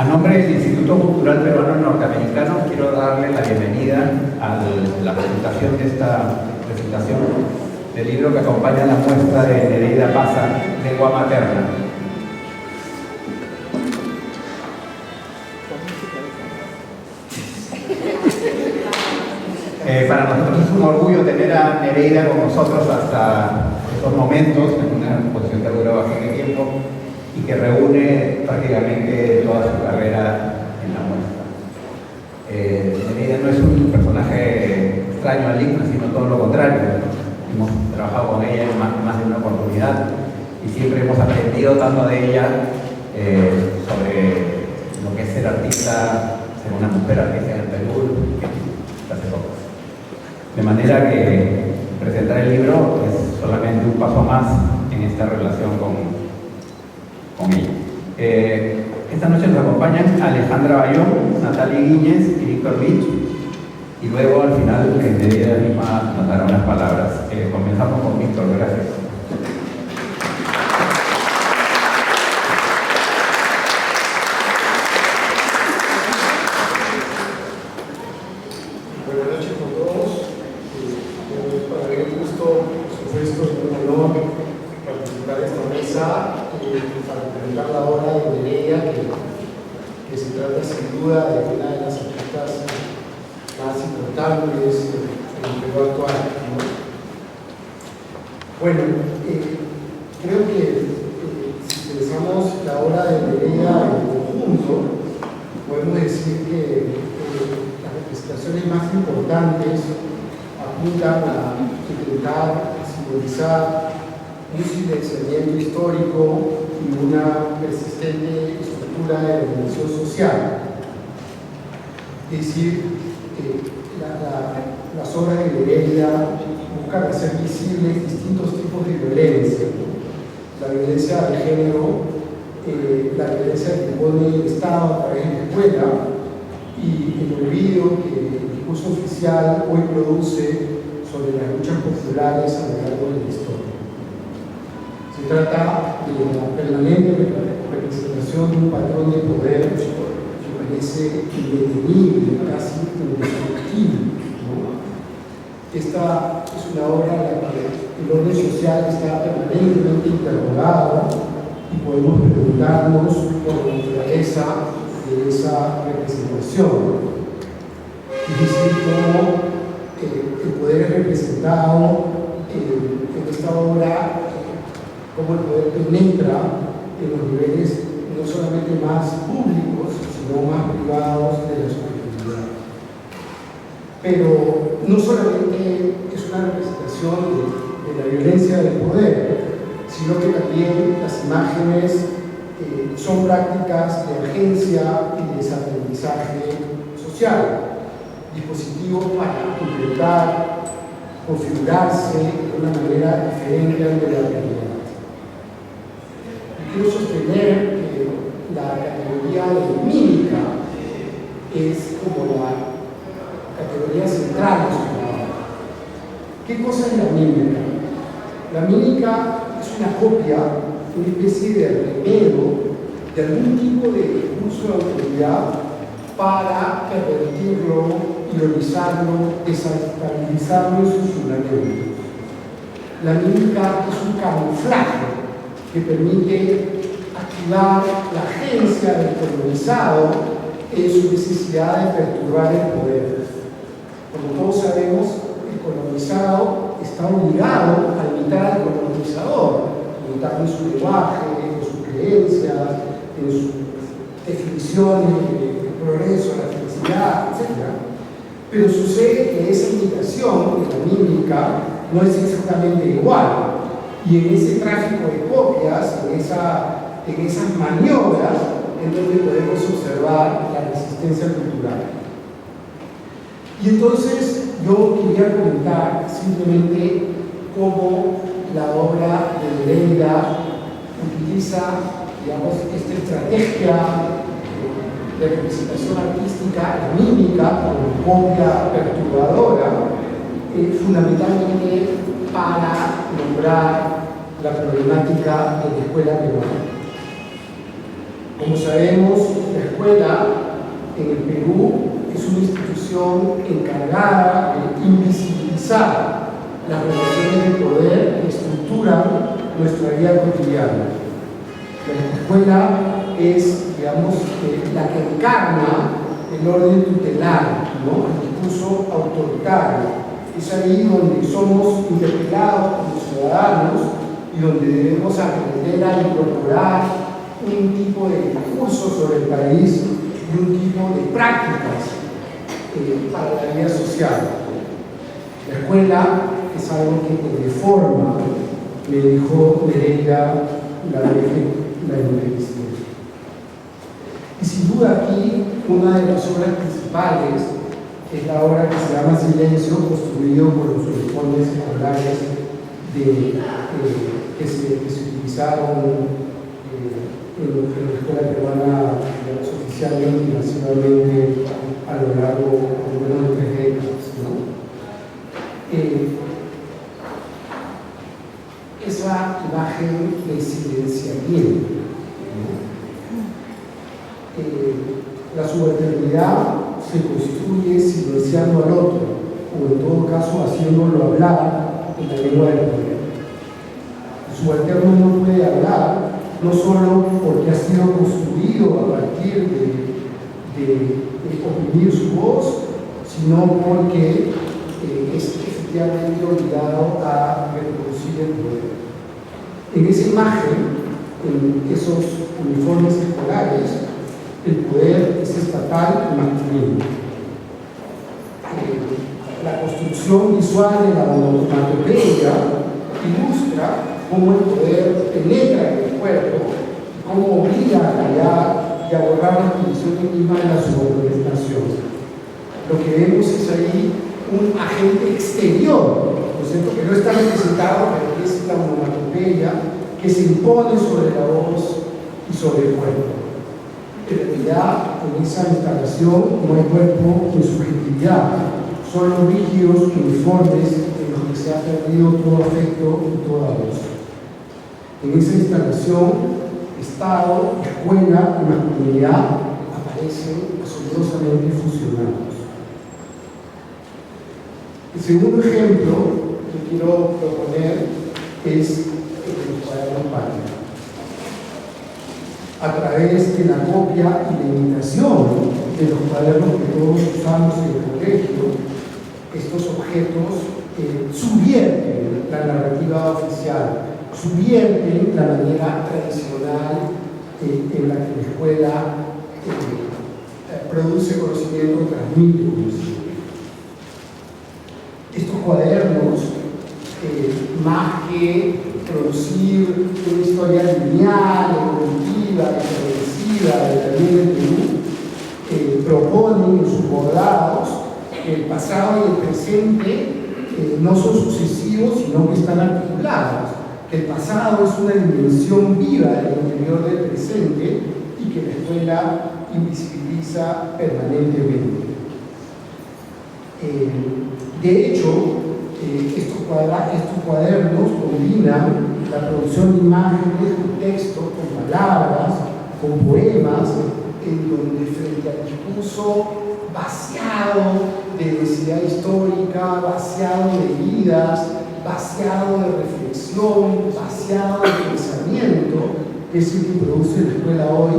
A nombre del Instituto Cultural Peruano Norteamericano quiero darle la bienvenida a la presentación de esta presentación del libro que acompaña la muestra de Nereida Paza, Lengua Materna. Para nosotros es un orgullo tener a Nereida con nosotros hasta estos momentos, en una exposición que ha durado bastante tiempo y que reúne prácticamente toda su carrera en la muestra. Nereida no es un personaje extraño al ICNA, sino todo lo contrario. Hemos trabajado con ella en más de una oportunidad y siempre hemos aprendido tanto de ella sobre lo que es ser artista, ser una mujer artista en el Perú, hace poco. De manera que presentar el libro es solamente un paso más en esta relación con ella. Esta noche nos acompañan Alejandra Bayón, Natalia Guíñez y Víctor Vich, y luego al final Nereida misma nos dará unas palabras. Comenzamos con Víctor, gracias. Buenas noches a todos. Para mí es un gusto, por supuesto, es un honor participar en esta mesa para presentar la obra de Nereida, que se trata sin duda de una de las artistas más importantes en el Perú actual, ¿no? Bueno, creo que si pensamos la obra de Nereida en conjunto, podemos decir que las representaciones más importantes apuntan a intentar simbolizar un silenciamiento histórico y una persistente estructura de dominación social. Es decir, las obras de Nereida buscan hacer visibles distintos tipos de violencia. La violencia de género, la violencia que impone el Estado a través de la escuela y el olvido que el discurso oficial hoy produce sobre las luchas populares a lo largo de la historia. Se trata de la permanente representación de un patrón de poder que parece indetenible, casi indestructible, ¿no? Esta es una obra en la que el orden social está permanentemente interrogado y podemos preguntarnos por la naturaleza de esa representación. Es decir, cómo el poder es representado en esta obra, cómo el poder penetra en los niveles no solamente más públicos, sino más privados de la subjetividad. Pero no solamente es una representación de la violencia del poder, sino que también las imágenes son prácticas de agencia y de desaprendizaje social, dispositivos para intentar configurarse de una manera diferente al de la realidad. Y quiero sostener que la categoría de mímica es como la categoría central de su trabajo. ¿Qué cosa es la mímica? La mímica es una copia, una especie de remedio de algún tipo de discurso de autoridad para pervertirlo, ironizarlo, desestabilizarlo en sus fundamentos. La mímica es un camuflaje que permite activar la agencia del colonizado en su necesidad de perturbar el poder. Como todos sabemos, el colonizado está obligado a imitar al colonizador, imitar en su lenguaje, en sus creencias, en sus definiciones de progreso, la felicidad, etc. Pero sucede que esa imitación, la mímica, no es exactamente igual. Y en ese tráfico de copias, en esas maniobras, es donde podemos observar la resistencia cultural. Y entonces yo quería comentar simplemente cómo la obra de Nereida utiliza, digamos, esta estrategia de representación artística, la mímica, como copia perturbadora, fundamentalmente para nombrar la problemática de la escuela peruana. Como sabemos, la escuela en el Perú es una institución encargada de invisibilizar las relaciones de poder que estructuran nuestra vida cotidiana. La escuela es, digamos, la que encarna el orden tutelar, ¿no? El discurso autoritario. Es ahí donde somos interpelados como ciudadanos y donde debemos aprender a incorporar un tipo de discurso sobre el país y un tipo de prácticas para la vida social. La escuela es algo que te deforma, me dijo Nereida la entrevisté. Y sin duda aquí una de las obras principales es la obra que se llama Silencio, construido por los uniformes escolares que se utilizaron en la escuela peruana, oficialmente y masivamente a lo largo de 3 décadas, ¿no? Esa imagen de silenciamiento, ¿no? La subalternidad se construye silenciando al otro, o en todo caso haciéndolo hablar en la lengua del poder. El subalterno no puede hablar, no solo porque ha sido construido a partir de oprimir su voz, sino porque es efectivamente obligado a reproducir el poder. En esa imagen, en esos uniformes escolares, el poder es estatal y masculino. La construcción visual de la onomatopeya ilustra cómo el poder penetra en el cuerpo, cómo obliga a callar y a borrar las condiciones mismas de la subordinación. Lo que vemos es ahí un agente exterior, ¿no es cierto?, que no está representado, pero que es la onomatopeya, que se impone sobre la voz y sobre el cuerpo. En realidad, en esa instalación no hay cuerpo ni subjetividad, son los rígidos uniformes en los que se ha perdido todo afecto y toda voz. En esa instalación, Estado, escuela y masculinidad aparecen asombrosamente fusionados. El segundo ejemplo que quiero proponer es el de los cuadernos Palmer. A través de la copia y la imitación de los cuadernos que todos usamos en el colegio, estos objetos subvierten la narrativa oficial, subvierten la manera tradicional en la que la escuela produce conocimiento, transmite conocimiento. Estos cuadernos, más que producir una historia lineal, evolutiva, progresiva de la vida del Perú, proponen en sus bordados que el pasado y el presente no son sucesivos, sino que están articulados, que el pasado es una dimensión viva del interior del presente y que la escuela invisibiliza permanentemente. De hecho, estos cuadernos combinan la producción de imágenes, con textos, con palabras, con poemas, en donde frente al discurso vaciado de densidad histórica, vaciado de vidas, vaciado de reflexión, vaciado de pensamiento, que es el que produce la escuela hoy,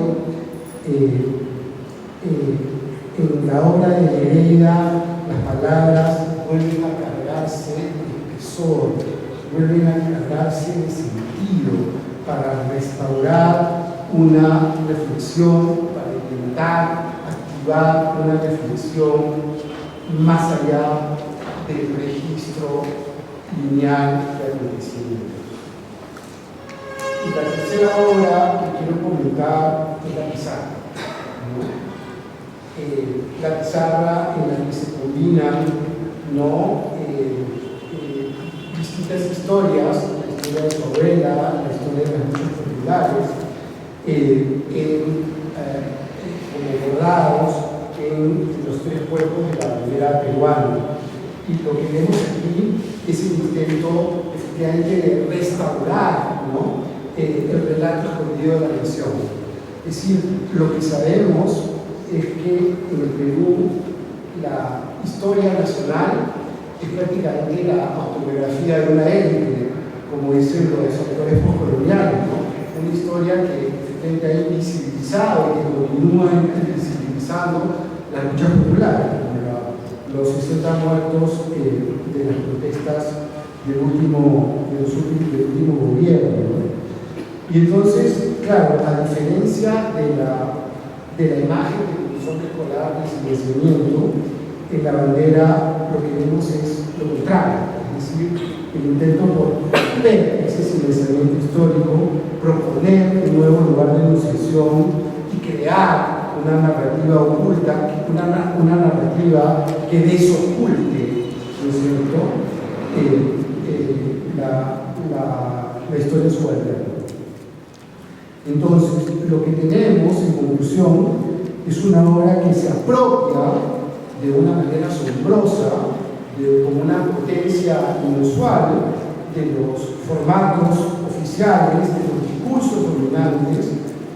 en la obra de Nereida, las palabras vuelven a cargarse de espesor, vuelven a cargarse de sentido para restaurar una reflexión, para intentar activar una reflexión más allá del registro lineal de acontecimientos. Y la tercera obra que quiero comentar es la pizarra, ¿no? La pizarra en la que se combinan, ¿no?, distintas historias, la historia de su abuela, la historia de las luchas populares, como bordados en los 3 cuerpos de la bandera peruana. Y lo que vemos aquí es el intento efectivamente de restaurar, ¿no?, el relato escondido de la nación. Es decir, lo que sabemos es que en el Perú la historia nacional es prácticamente la autobiografía de una élite, como dicen los autores postcoloniales, ¿no? Una historia que efectivamente ha invisibilizado y que continúa invisibilizando las luchas populares, como los 60 muertos de las protestas del último gobierno, ¿no? Y entonces, claro, a diferencia de la imagen del uniforme escolar de silenciamiento, en la bandera lo que vemos es lo contrario, es decir, el intento por romper ese silenciamiento histórico, proponer un nuevo lugar de enunciación y crear una narrativa oculta, una narrativa que desoculte, ¿no es cierto?, la historia suelta. Entonces, lo que tenemos en conclusión es una obra que se apropia de una manera asombrosa, como una potencia inusual, de los formatos oficiales, de los discursos dominantes,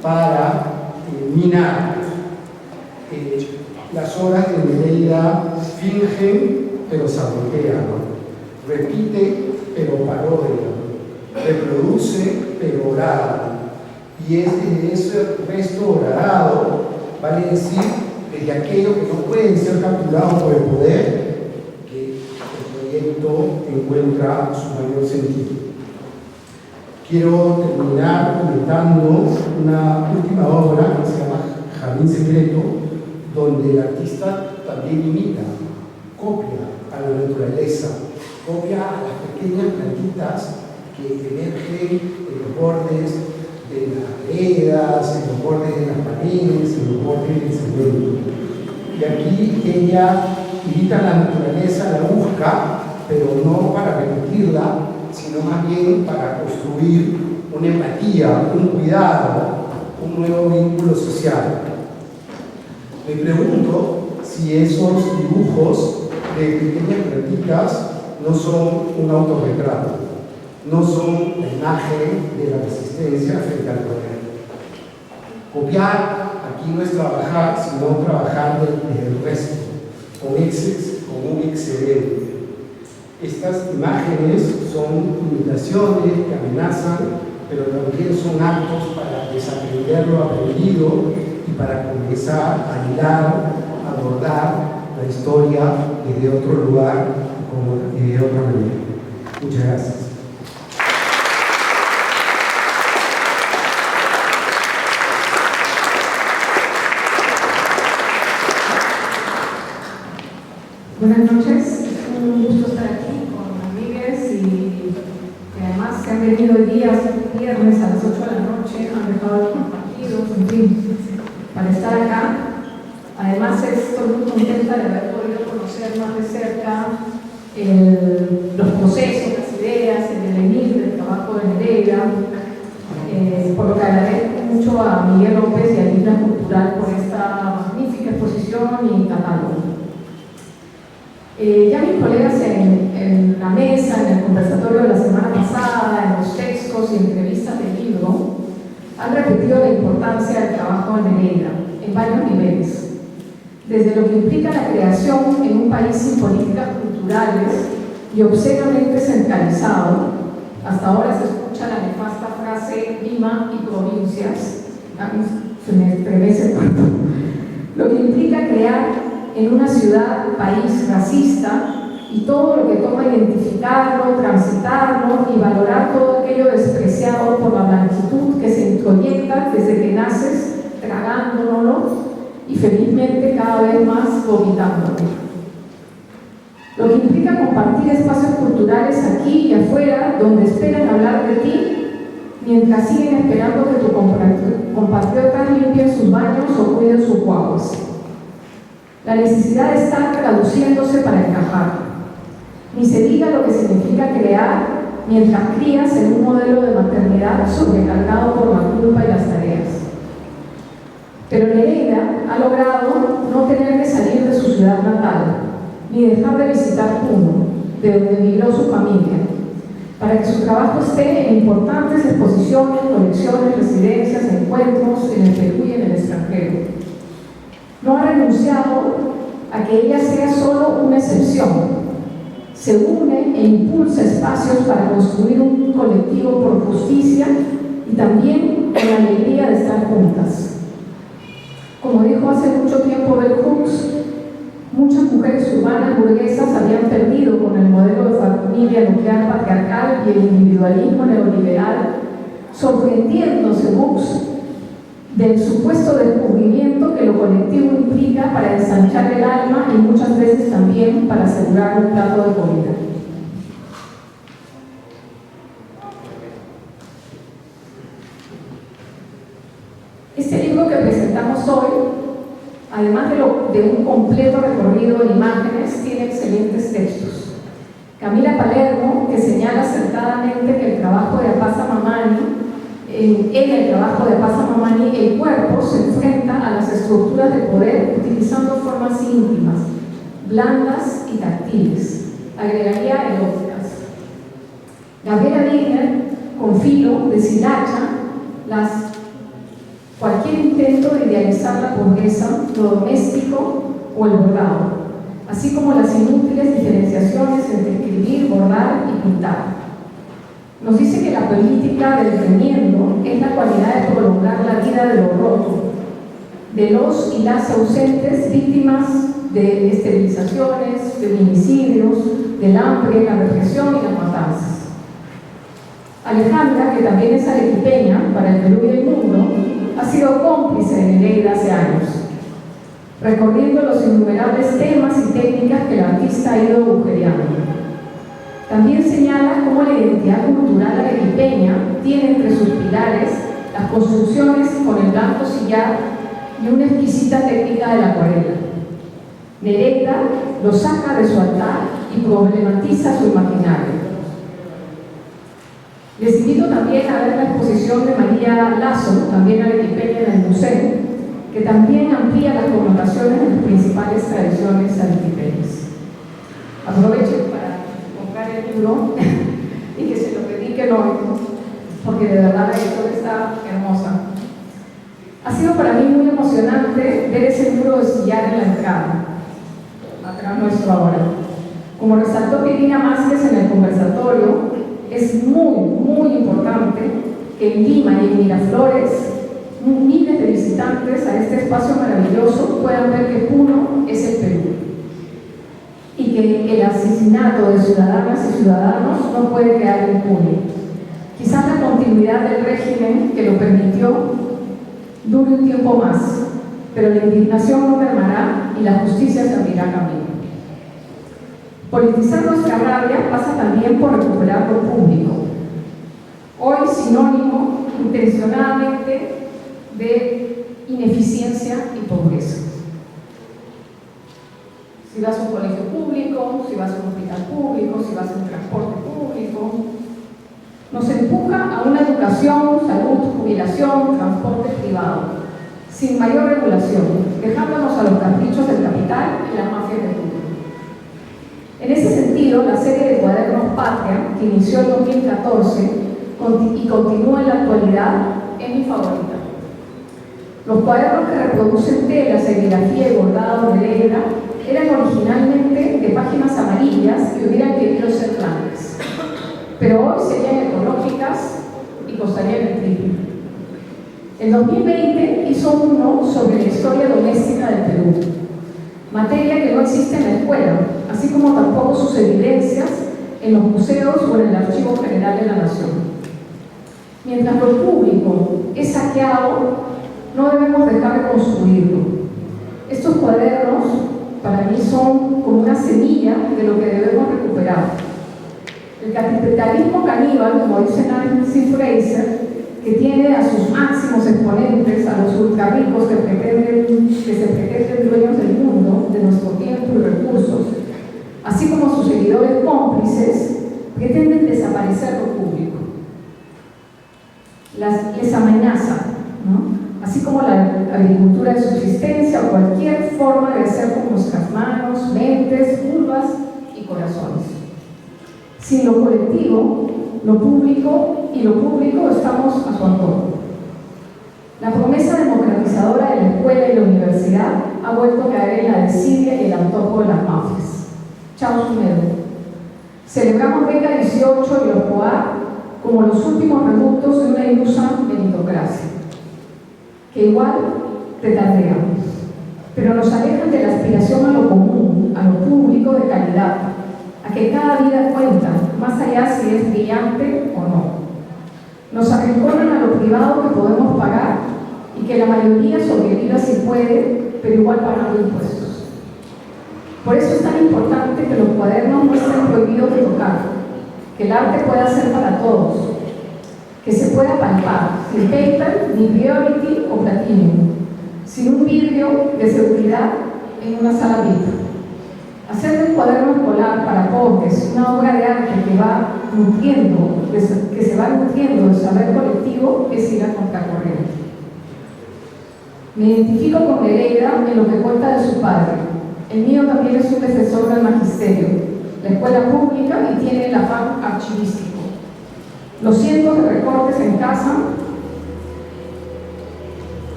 para minarlos. Las obras de Nereida fingen, pero sabotean, ¿no? Repite, pero parodia, reproduce, pero orada. Y ese resto horadado, vale decir, de aquello que no pueden ser capturados por el poder, que el proyecto encuentra su mayor sentido. Quiero terminar comentando una última obra que se llama Jardín Secreto, donde el artista también imita, copia a la naturaleza, copia a las pequeñas plantitas que emergen en los bordes de las veredas, en los bordes de las paredes, en los bordes del cemento. Y aquí ella imita la naturaleza, la busca, pero no para repetirla, sino más bien para construir una empatía, un cuidado, un nuevo vínculo social. Me pregunto si esos dibujos de pequeñas plantitas no son un autorretrato, no son la imagen de la resistencia frente al poder. Copiar aquí no es trabajar, sino trabajar del resto, con un excedente. Estas imágenes son imitaciones que amenazan, pero también son actos para desaprender lo aprendido y para comenzar a hilar, a abordar la historia desde otro lugar y de otra manera. Muchas gracias. Buenas noches, un gusto estar aquí con amigues y además se han venido el día viernes a las 8 de la noche, han dejado los partidos, en fin, para estar acá. Además estoy muy contenta de haber podido conocer más de cerca los procesos, las ideas, el devenir del trabajo de Nereida, por lo que agradezco mucho a Miguel López y a Isla Cultural por esta magnífica exposición y catálogo. Ya mis colegas en la mesa, en el conversatorio de la semana pasada, en los textos y entrevistas del libro, han repetido la importancia del trabajo de Nereida en varios niveles, desde lo que implica la creación en un país sin políticas culturales y obscenamente centralizado. Hasta ahora se escucha la nefasta frase Lima y provincias, se me estremece el cuerpo. Lo que implica crear en una ciudad, país racista, y todo lo que toma identificarlo, transitarlo y valorar todo aquello despreciado por la blanquitud que se introyecta desde que naces, tragándolo y felizmente cada vez más vomitándolo. Lo que implica compartir espacios culturales aquí y afuera donde esperan hablar de ti mientras siguen esperando que tus compatriotas limpien sus baños o cuiden sus guaguas. La necesidad de estar traduciéndose para encajar. Ni se diga lo que significa crear mientras crías en un modelo de maternidad sobrecargado por la culpa y las tareas. Pero Nereida ha logrado no tener que salir de su ciudad natal, ni dejar de visitar Puno, de donde emigró su familia, para que su trabajo esté en importantes exposiciones, colecciones, residencias, encuentros en el Perú y en el extranjero. No ha renunciado a que ella sea solo una excepción. Se une e impulsa espacios para construir un colectivo por justicia y también con la alegría de estar juntas. Como dijo hace mucho tiempo Bell Hooks, muchas mujeres urbanas burguesas habían perdido con el modelo de familia nuclear patriarcal y el individualismo neoliberal, sorprendiéndose Hooks del supuesto descubrimiento que lo colectivo implica para ensanchar el alma y muchas veces también para asegurar un plato de comida. Este libro que presentamos hoy, además de un completo recorrido en imágenes, tiene excelentes textos. Camila Palermo, que señala acertadamente que el trabajo de Apasa Mamani, en el trabajo de Apasa Mamani, el cuerpo se enfrenta a las estructuras de poder utilizando formas íntimas, blandas y táctiles. Agregaría eróticas. Gabriela Wigner, con Filo, deshilacha cualquier intento de idealizar la pobreza, lo doméstico o el bordado, así como las inútiles diferenciaciones entre escribir, bordar y pintar. Nos dice que la política del remiendo es la cualidad de prolongar la vida de lo roto, de los y las ausentes víctimas de esterilizaciones, feminicidios, del hambre, la represión y las matanzas. Alejandra, que también es arequipeña para el Perú y el mundo, ha sido cómplice de Nereida hace años, recorriendo los innumerables temas y técnicas que el artista ha ido agujereando. También señala cómo la identidad cultural arequipeña tiene entre sus pilares las construcciones con el blanco sillar y una exquisita técnica de la acuarela. Nereida lo saca de su altar y problematiza su imaginario. Les invito también a ver la exposición de María Lazo, también arequipeña en el museo, que también amplía las connotaciones de las principales tradiciones arequipeñas. Aprovecho para comprar el libro y que se lo dediquen hoy, porque de verdad la historia está hermosa. Ha sido para mí muy emocionante ver ese muro de sillar en la entrada, atrás nuestro ahora. Como resaltó Cristina Másquez en el conversatorio, es muy importante que en Lima y en Miraflores miles de visitantes a este espacio maravilloso puedan ver que Puno es el Perú y que el asesinato de ciudadanas y ciudadanos no puede quedar impune. Quizás la continuidad del régimen que lo permitió dure un tiempo más, pero la indignación no mermará y la justicia se abrirá camino. Politizar nuestra rabia pasa también por recuperar lo público, hoy sinónimo intencionadamente de ineficiencia y pobreza. Si vas a un colegio público, si vas a un hospital público, si vas a un transporte público, nos empuja a una educación, salud, jubilación, transporte privado, sin mayor regulación, dejándonos a los caprichos del capital y la mafia del mundo. En ese sentido, la serie de cuadernos Patria, que inició en 2014 y continúa en la actualidad, es mi favorita. Los cuadernos que reproducen tela, serigrafía y bordado de Nereida eran originalmente de páginas amarillas que hubieran querido ser blancas, pero hoy serían ecológicas y costarían el triple. En 2020 hizo uno sobre la historia doméstica del Perú, materia que no existe en la escuela, así como tampoco sus evidencias en los museos o en el Archivo General de la Nación. Mientras lo público es saqueado, no debemos dejar de construirlo. Estos cuadernos para mí son como una semilla de lo que debemos recuperar. El capitalismo caníbal, como dice Nancy Fraser, que tiene a sus máximos exponentes, a los ultrarricos que se pretenden dueños del mundo, de nuestro tiempo y recursos, así como sus seguidores cómplices, pretenden desaparecer lo público. Les amenaza, ¿no? Así como la agricultura de subsistencia o cualquier forma de hacer con nuestras manos, mentes, curvas y corazones. Sin lo colectivo, lo público y lo público estamos a su antojo. La promesa democratizadora de la escuela y la universidad ha vuelto a caer en la desidia y el antojo de las mafias. Chao su miedo. Celebramos Beca 18 y los POA como los últimos reductos de una ilusa meritocracia, que igual retardeamos, pero nos alejan de la aspiración a lo común, a lo público de calidad, a que cada vida cuenta, más allá si es brillante o no. Nos arrinconan a lo privado que podemos pagar y que la mayoría sobreviva si puede, pero igual pagando impuestos. Por eso es tan importante que los cuadernos no estén prohibidos de tocar, que el arte pueda ser para todos, que se pueda palpar, sin paper, ni priority o platinum, sin un vidrio de seguridad en una sala VIP. Hacer del cuaderno escolar para pobres una obra de arte que se va nutriendo del saber colectivo es ir a contracorriente. Me identifico con Nereida en lo que cuenta de su padre. El mío también es un defensor del magisterio, la escuela pública, y tiene el afán archivístico. Los cientos de recortes en casa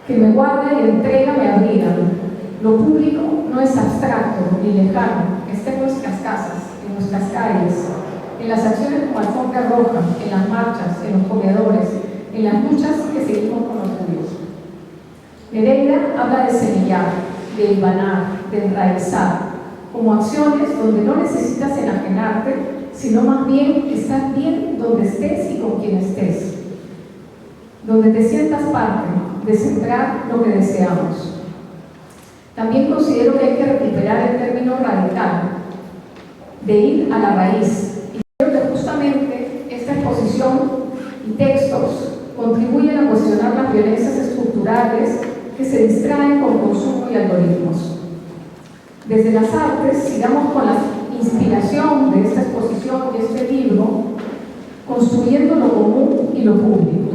que me guarda y entrega me abrigan. Lo público no es abstracto ni lejano, está en nuestras casas, en nuestras calles, en las acciones como alfombra roja, en las marchas, en los comedores, en las luchas que seguimos con los judíos. Nereida habla de semillar, de hilvanar, de enraizar, como acciones donde no necesitas enajenarte, sino más bien estar bien donde estés y con quien estés, donde te sientas parte de centrar lo que deseamos. También considero que hay que recuperar el término radical, de ir a la raíz. Y creo que justamente esta exposición y textos contribuyen a cuestionar las violencias estructurales que se distraen con consumo y algoritmos. Desde las artes, sigamos con la inspiración de esta exposición y este libro, construyendo lo común y lo público.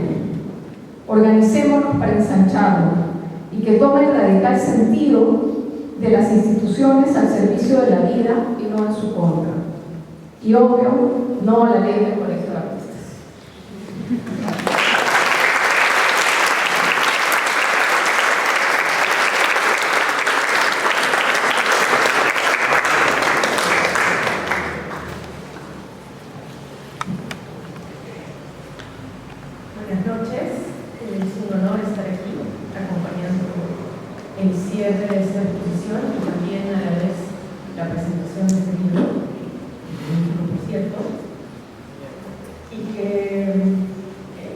Organicémonos para ensancharlo y que tome el radical sentido de las instituciones al servicio de la vida y no en su contra. Y obvio, no a la ley del colegio de artistas. Buenas noches, es un honor estar aquí acompañando el cierre de esta exposición y también a la vez la presentación de este libro, por cierto, y que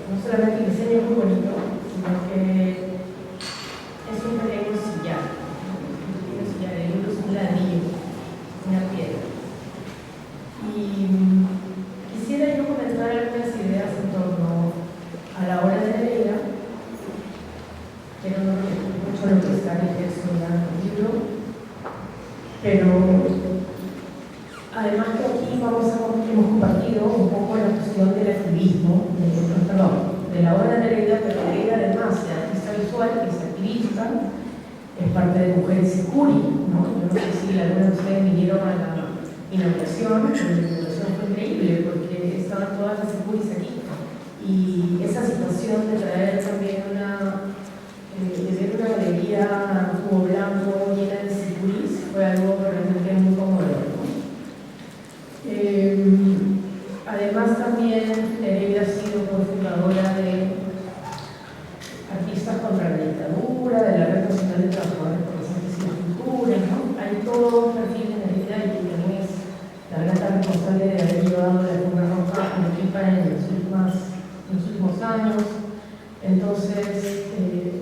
no solamente el diseño es muy bonito, sino que es un pequeño sillar, el libro es un ladrillo, una piedra. Y quisiera yo comentar algunas ideas en torno a la obra de Nereida, que no refiero mucho a lo que está en el texto del libro, pero además que aquí hemos compartido un poco la cuestión del activismo, de la obra de Nereida, pero Nereida además de artista visual, es activista, es parte de Mujeres Securi, ¿no? Yo no sé si algunos de ustedes vinieron a la inauguración, pero la inauguración fue increíble porque estaban todas las Securis aquí. Y esa situación de traer también de ver una galería como blanco llena de circulis fue algo realmente muy conmovedor, ¿no? Además también Nereida ha sido cofundadora de Artistas contra la Dictadura, de la Red Nacional de Trabajadores por las Artes y la Cultura, ¿no? Hay todo un perfil de Nereida y que también es la gran responsable de haber llevado la alfombra roja a Arequipa en los últimos años. Entonces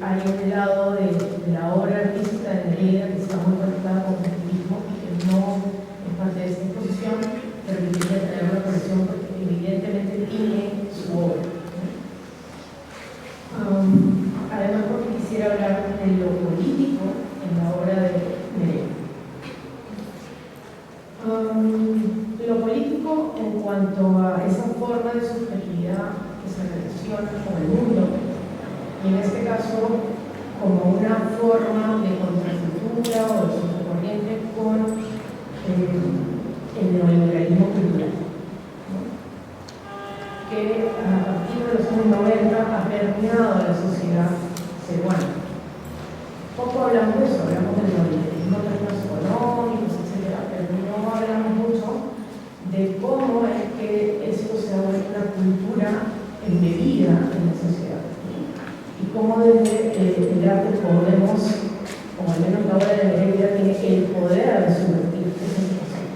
hay un lado de la obra artística de Nereida que está muy conectada con el activismo y que no es parte de esta exposición, pero que quería traer una colección porque evidentemente tiene su obra. Además, porque quisiera hablar de lo político en la obra de Nereida. Lo político en cuanto a esa forma de subjetividad que se relaciona con el mundo, y en este caso como una forma de contracultura o de contracorriente con el neoliberalismo cultural, ¿no? Que a partir de los años 90 ha permeado la sociedad peruana. Poco hablamos de eso, hablamos del neoliberalismo en términos económicos, etc., pero no hablamos mucho de cómo es que esto se ha vuelto una cultura embebida en la sociedad, y cómo desde el arte podemos, o al menos la obra de Nereida tiene el poder de subvertir esa situación.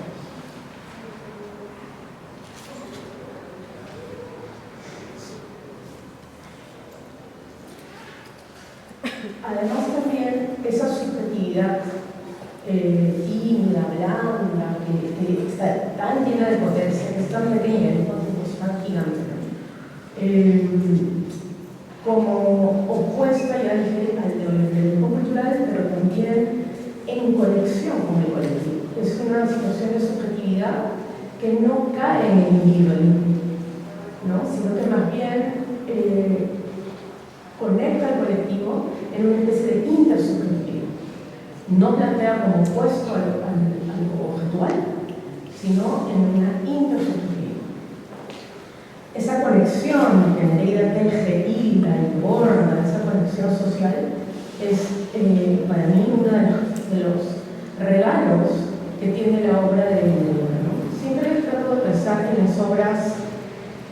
Además también esa subjetividad tímida, blanda, que está tan llena de potencia, que es tan pequeña, es tan gigante, como opuesta, ya dije, al neoliberalismo cultural, pero también en conexión con el colectivo. Es una situación de subjetividad que no cae en el individualismo, ¿no? Sino que más bien conecta al colectivo en una especie de intersubjetividad. No plantea como opuesto a lo objetual, sino en una intersubjetividad. Esa conexión que Nereida teje, hila y borda, esa conexión social, es para mí uno de los regalos que tiene la obra de Nereida, ¿no? Siempre trato de pensar en las obras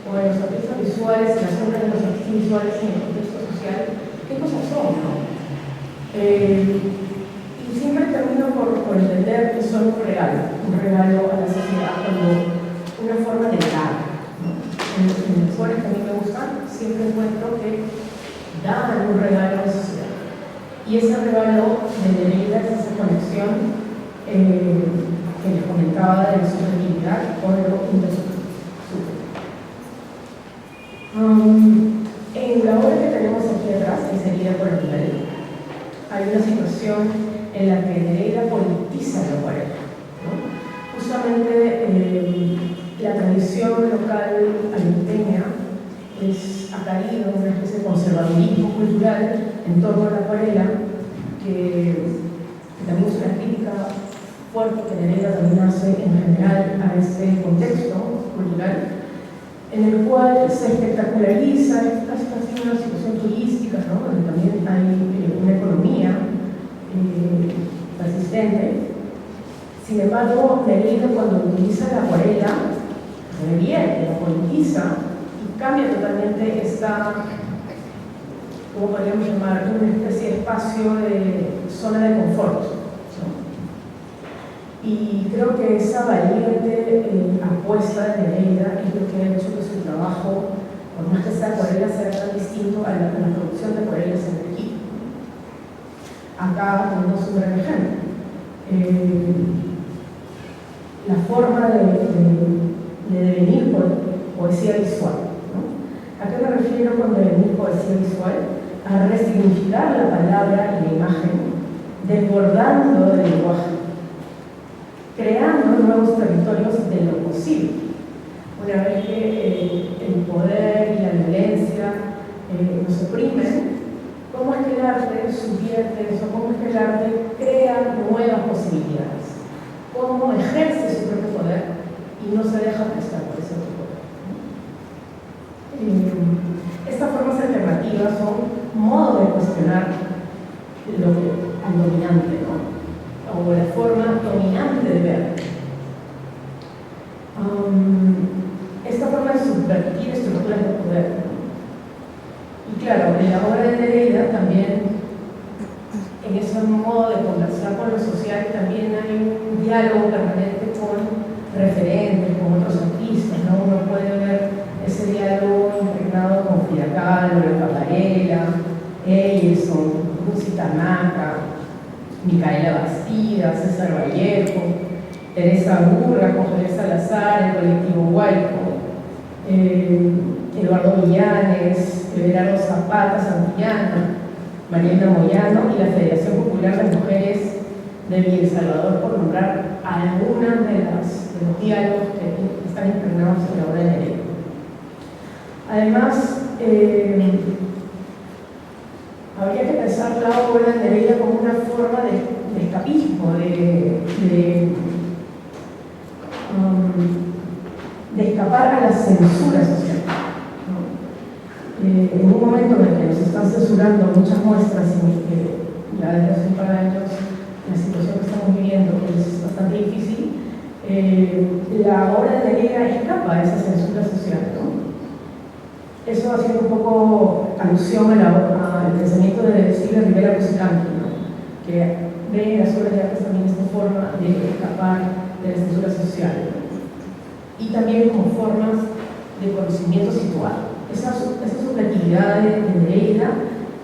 o en los artistas visuales, en las obras de los artistas visuales en el contexto social, qué cosas son, ¿no? Y siempre termino por entender que son un regalo a la sociedad, como una forma de dar, ¿no? En las obras que a mí me gustan, siempre encuentro que dan un regalo a la sociedad. Y ese regalo de Nereida es esa conexión que les comentaba de la subjetividad con lo intersubjetivo. En la obra que tenemos aquí atrás, que sería por el nivel, hay una situación en la que Nereida politiza la acuarela, ¿no? Justamente la tradición local aliteña ha caído en una especie de conservadurismo cultural en torno a la acuarela, que también es una crítica fuerte que Nereida también hace en general a ese contexto cultural, en el cual se espectaculariza, es casi una situación turística, ¿no? Donde también hay una economía persistente. Sin embargo, Nereida, cuando utiliza la acuarela, revierte, la politiza y cambia totalmente esta, ¿cómo podríamos llamar? Una especie de espacio de zona de confort, ¿no? Y creo que esa valiente apuesta de Nereida es lo que ha hecho que su trabajo, por más que esta acuarela sea tan distinto a la producción de acuarelas en México. Acá tenemos un gran ejemplo. La forma de devenir poesía visual, ¿no? ¿A qué me refiero con devenir poesía visual? A resignificar la palabra y la imagen, desbordando del lenguaje, creando nuevos territorios de lo posible. Una vez que el poder y la violencia nos oprimen, ¿cómo es que el arte subvierte eso? ¿Cómo es que el arte crea nuevas posibilidades? ¿Cómo ejerce su propio poder y no se deja prestar por ese otro poder? Estas formas alternativas son modos de cuestionar al dominante, ¿no? O la forma dominante de ver. Esta forma de subvertir estructuras de poder, ¿no? Y claro, en la obra de Nereida también, en ese modo de conversar con lo social, también hay un diálogo permanente con referentes, con otros artistas, ¿no? Uno puede ver ese diálogo impregnado con Frida Kahlo, La Paparela, Ellison, Lucy Tanaka, Micaela Bastida, César Vallejo, Teresa Burra, con José Salazar, el colectivo Huayco, Eduardo Villanes, Everardo Zapata Santillana, Mariana Moyano y la Federación Popular de Mujeres de Villa El Salvador, por nombrar algunas de los diálogos que están impregnados en la obra de Nereida. Además, habría que pensar la obra de Nereida como una forma de escapismo, escapar a la censura social, ¿no? En un momento en el que nos están censurando muchas muestras y que la desgracia para ellos, la situación que estamos viviendo es bastante difícil, la obra de Neruda escapa a esa censura social, ¿no? Eso haciendo un poco alusión al pensamiento de Silvia Rivera Cusicanqui, ¿no? Que ve las obras de arte también esta forma de escapar de la censura social, ¿no? Y también como formas de conocimiento situado. Esa subjetividad de Neruda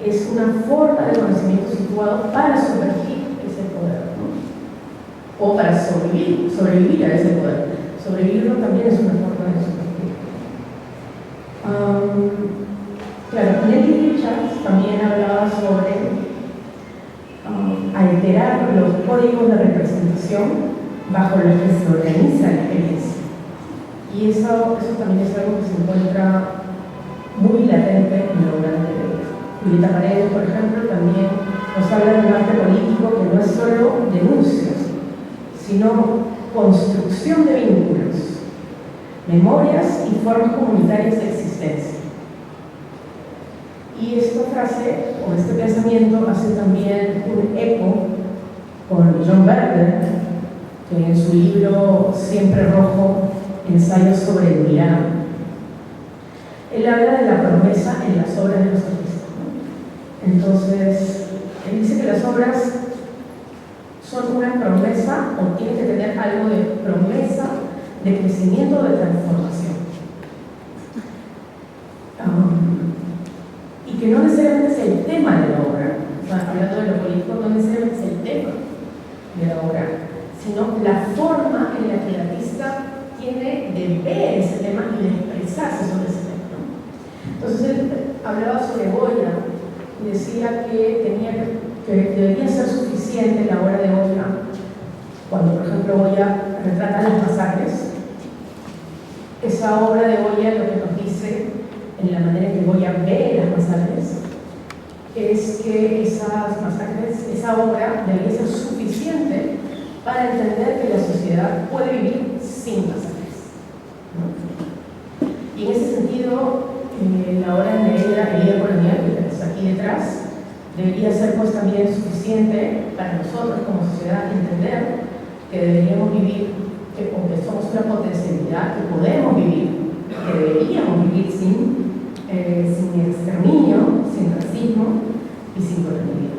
es una forma de conocimiento situado para sumergir ese poder, ¿no? O para sobrevivir a ese poder. Sobrevivirlo también es una forma de sumergir. Claro, Nelly Richards también hablaba sobre alterar los códigos de representación bajo los que se organiza la experiencia. Y eso también es algo que se encuentra muy latente en la obra de Neruda. Julieta Paredes, por ejemplo, también nos habla de un arte político que no es solo denuncia, sino construcción de vínculos, memorias y formas comunitarias de existencia. Y esta frase, o este pensamiento, hace también un eco con John Berger, que en su libro Siempre Rojo, Ensayos sobre el Milán, él habla de la promesa en las obras de los artistas, ¿no? Entonces, él dice que las obras son una promesa o tienen que tener algo de promesa de crecimiento o de transformación. Y que no necesariamente es el tema de la obra, o sea, hablando de lo político, no necesariamente es el tema de la obra, sino la forma en la que el artista tiene de ver ese tema y de expresarse sobre ese tema, ¿no? Entonces él hablaba sobre Goya y decía que debería ser suficiente la obra de Goya cuando, por ejemplo, Goya retrata las masacres. Esa obra de Goya lo que nos dice, en la manera en que Goya ve las masacres, es que esas masacres, esa obra debería ser suficiente para entender que la sociedad puede vivir sin masacres, ¿no? Y en ese sentido, la obra de Neruda, el líder colonial, que tenemos aquí detrás, debería ser pues también suficiente para nosotros como sociedad entender que deberíamos vivir, que somos una potencialidad, que podemos vivir, que deberíamos vivir sin exterminio, sin racismo y sin colonialismo.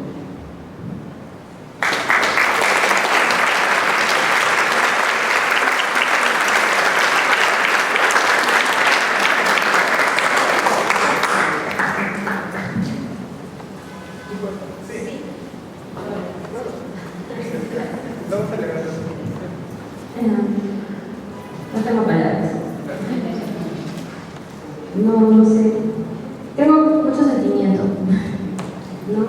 No tengo palabras. No sé. Tengo mucho sentimiento, ¿no?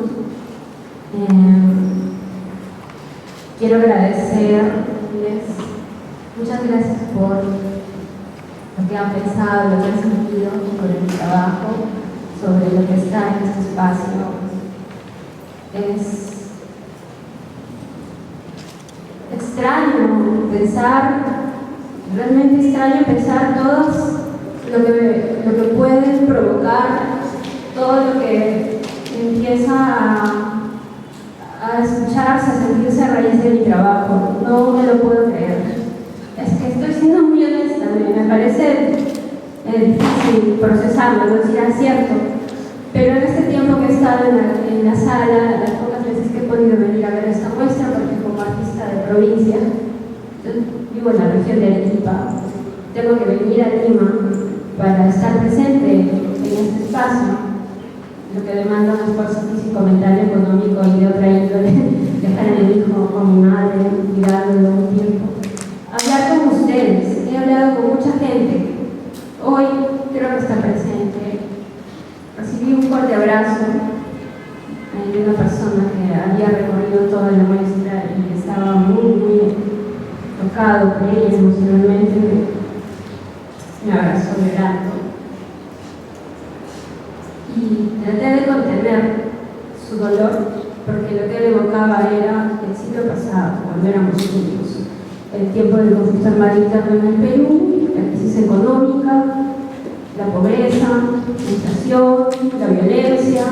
Quiero agradecerles. Muchas gracias por lo que han pensado, lo que han sentido sobre mi trabajo, sobre lo que está en este espacio. Es extraño pensar, realmente extraño pensar todos lo que pueden provocar, todo lo que empieza a escucharse, a sentirse a raíz de mi trabajo. No me lo puedo creer. Es que estoy siendo muy honesta, me parece difícil procesarlo, no decir, es cierto. Pero en este tiempo que he estado en la sala, las pocas veces que he podido venir a ver esta muestra, porque como artista de provincia, yo vivo en la región de Arequipa, tengo que venir a Lima para estar presente en este espacio, lo que demanda un esfuerzo físico, mental, económico y de otra índole, dejar a mi hijo con mi madre, cuidarlo un tiempo. Hablar con ustedes, he hablado con mucha gente, hoy creo que está presente. Recibí un fuerte abrazo de una persona que había recorrido toda la muestra y que estaba muy, muy tocado por ella emocionalmente. Me abrazó llorando. Y traté de contener su dolor, porque lo que él evocaba era el siglo pasado, cuando éramos niños, el tiempo del conflicto armado interno en el Perú, crisis económica, la pobreza, la inflación, la violencia.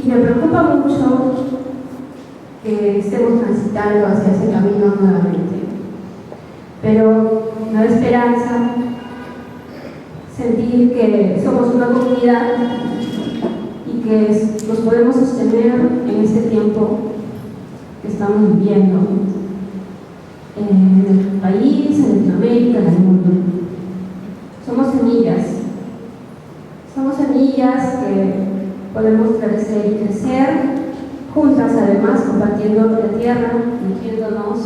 Y me preocupa mucho que estemos transitando hacia ese camino nuevamente. Pero me da esperanza sentir que somos una comunidad y que nos podemos sostener en este tiempo que estamos viviendo en el país, en Latinoamérica, en el mundo. Somos semillas que podemos crecer y crecer juntas, además, compartiendo la tierra, nutriéndonos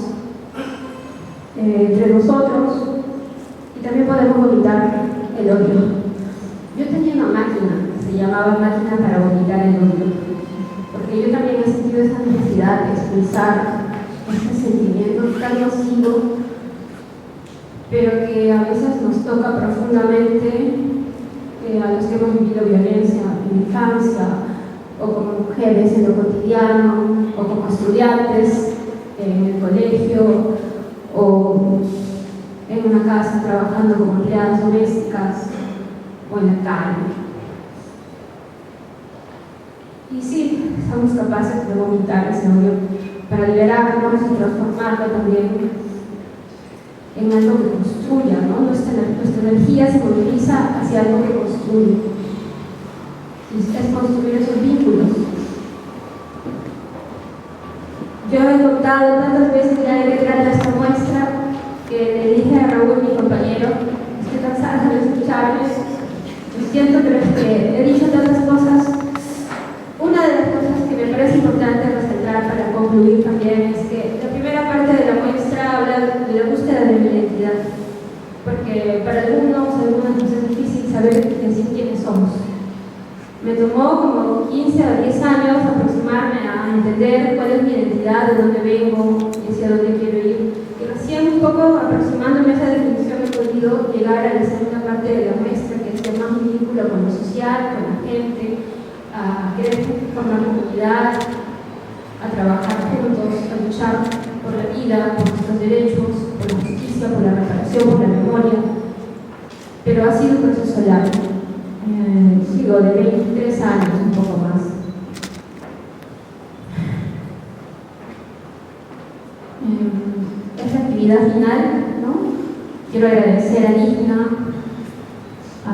entre nosotros, y también podemos vomitar el odio. Yo tenía una máquina que se llamaba máquina para vomitar el odio, porque yo también he sentido esa necesidad de expulsar ese sentimiento tan nocivo, pero que a veces nos toca profundamente a los que hemos vivido violencia en la infancia, o como mujeres en lo cotidiano, o como estudiantes en el colegio, o en una casa trabajando como empleadas domésticas, o en la calle. Y sí, somos capaces de vomitar ese odio para liberarnos y transformarlo también en algo que construya, ¿no? Nuestra energía se moviliza hacia algo que construye. Y es construir esos vínculos. Yo he contado tantas veces ya de qué trata esta muestra que le dije a Raúl, mi compañero, estoy cansada de escucharme, lo siento, pero es que he dicho tantas cosas. Una de las cosas que me parece importante resaltar para concluir también es que la primera parte de la muestra habla de la búsqueda de la identidad, porque para algunas pues es difícil saber decir quiénes somos. Me tomó como 15 o 10 años aproximarme a entender cuál es mi identidad, de dónde vengo y hacia dónde quiero ir. Y recién un poco aproximándome a esa definición he podido llegar a la segunda parte de la muestra, que es el más vínculo con lo social, con la gente, a querer formar comunidad, a trabajar juntos, a luchar por la vida, por nuestros derechos, por la justicia, por la reparación, por la memoria. Pero ha sido un proceso largo. Sigo de 23 años, un poco más. Esta actividad final, ¿no? Quiero agradecer a Digna, a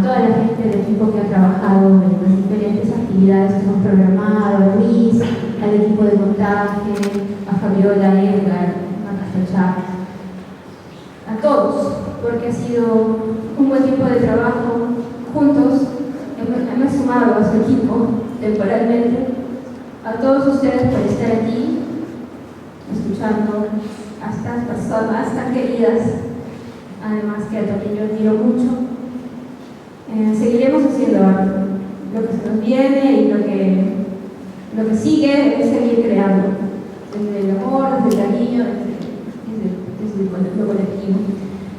toda la gente del equipo que ha trabajado en las diferentes actividades que hemos programado, a Luis, al equipo de montaje, a Fabiola, Edgar, a Cachachá, a todos, porque ha sido un buen tiempo de trabajo juntos. Hemos sumado a su equipo temporalmente, a todos ustedes por estar aquí, escuchando a estas personas tan queridas, además que también yo admiro mucho. Seguiremos haciendo lo que se nos viene, y lo que sigue es seguir creando, desde el amor, desde el cariño, desde lo colectivo.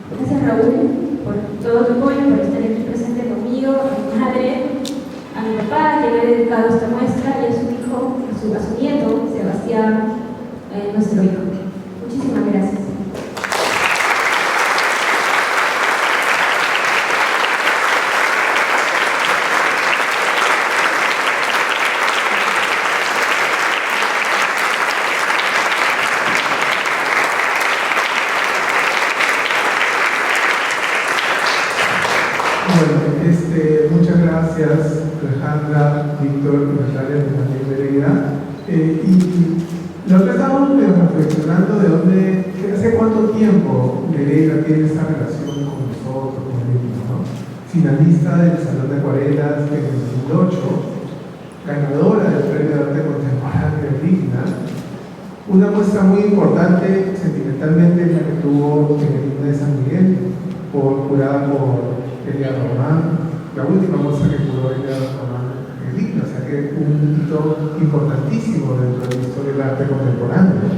Gracias, Raúl, por todo tu apoyo, por estar aquí presente conmigo, a mi madre, a mi papá, que le he dedicado esta muestra, y a su hijo, a su nieto, Sebastián, nuestro hijo. Muchísimas gracias. Muchas gracias, Alejandra, Víctor y Natalia Pereira. Y lo que estábamos reflexionando de dónde, hace cuánto tiempo Pereira tiene esta relación con nosotros, con el equipo, ¿no? Finalista del Salón de Acuarelas en el 2008, ganadora del Premio de Arte Contemporáneo Digna, una muestra muy importante sentimentalmente la que tuvo en el himno de San Miguel, curada por Elia Román, la última muestra que curó Elia Román en el himno, o sea que un hito importantísimo dentro de la historia del arte contemporáneo.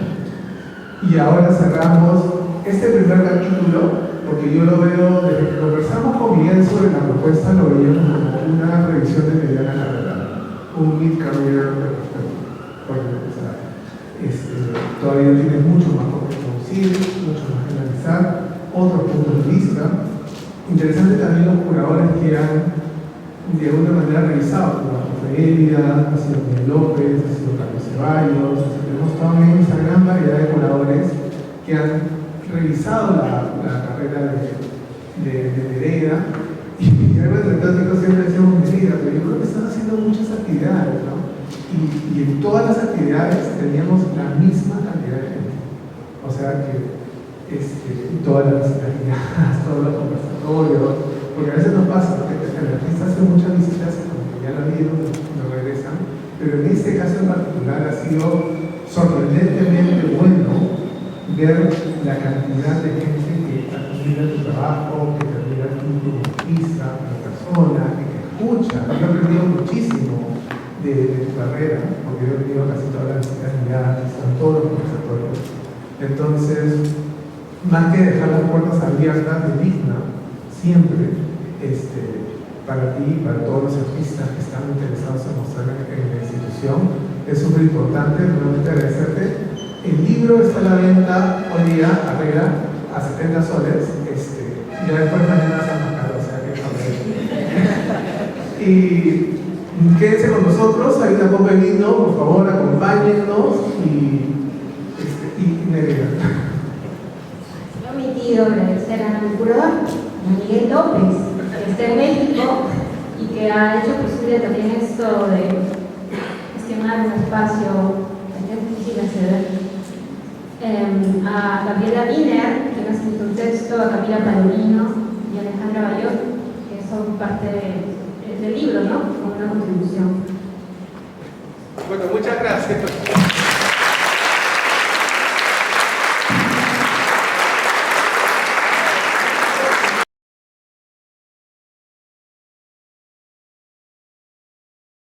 Y ahora cerramos este primer capítulo, porque yo lo veo, desde que conversamos con Miguel sobre la propuesta, lo veíamos como una revisión de mediana carrera, un mid-career, porque todavía tiene mucho más por producir. producir, mucho más que analizar, otros puntos de vista. Interesante también los curadores que han de alguna manera revisado, como Rafaelia, ha sido Miguel López, ha sido Carlos Ceballos, tenemos toda esa gran variedad de curadores que han revisado la carrera de Nereida. Y bueno, entonces siempre decimos Nereida, pero yo creo que están haciendo muchas actividades, ¿no? Y en todas las actividades teníamos la misma cantidad de gente. O sea que todas las actividades, todos los conversatorios, porque a veces nos pasa, ¿no? Que el artista hace muchas visitas, como que ya la vieron, no regresan, pero en este caso en particular ha sido sorprendentemente bueno ver la cantidad de gente que admira tu trabajo, que te admira tu artista, tu persona, que te escucha. Yo he aprendido muchísimo de tu carrera, porque yo he venido casi todas las visitas guiadas, están todos los conversatorios. Entonces, más que dejar las puertas abiertas de Digna, siempre para ti y para todos los artistas que están interesados en mostrar en la institución, es súper importante. Nuevamente agradecerte. El libro está a la venta hoy día, arriba, a 70 soles. Ya después mañana está más caro, o sea que y quédense con nosotros, hay una copa de vino, por favor, acompáñennos y Nereida. He omitido agradecer al curador, a Miguel López, que está en México y que ha hecho posible también esto de gestionar un espacio que es difícil acceder. A Gabriela Wiener, que ha escrito un texto, a Camila Palomino y a Alejandra Bayot, que son parte del libro, ¿no? Como una contribución. Bueno, muchas gracias.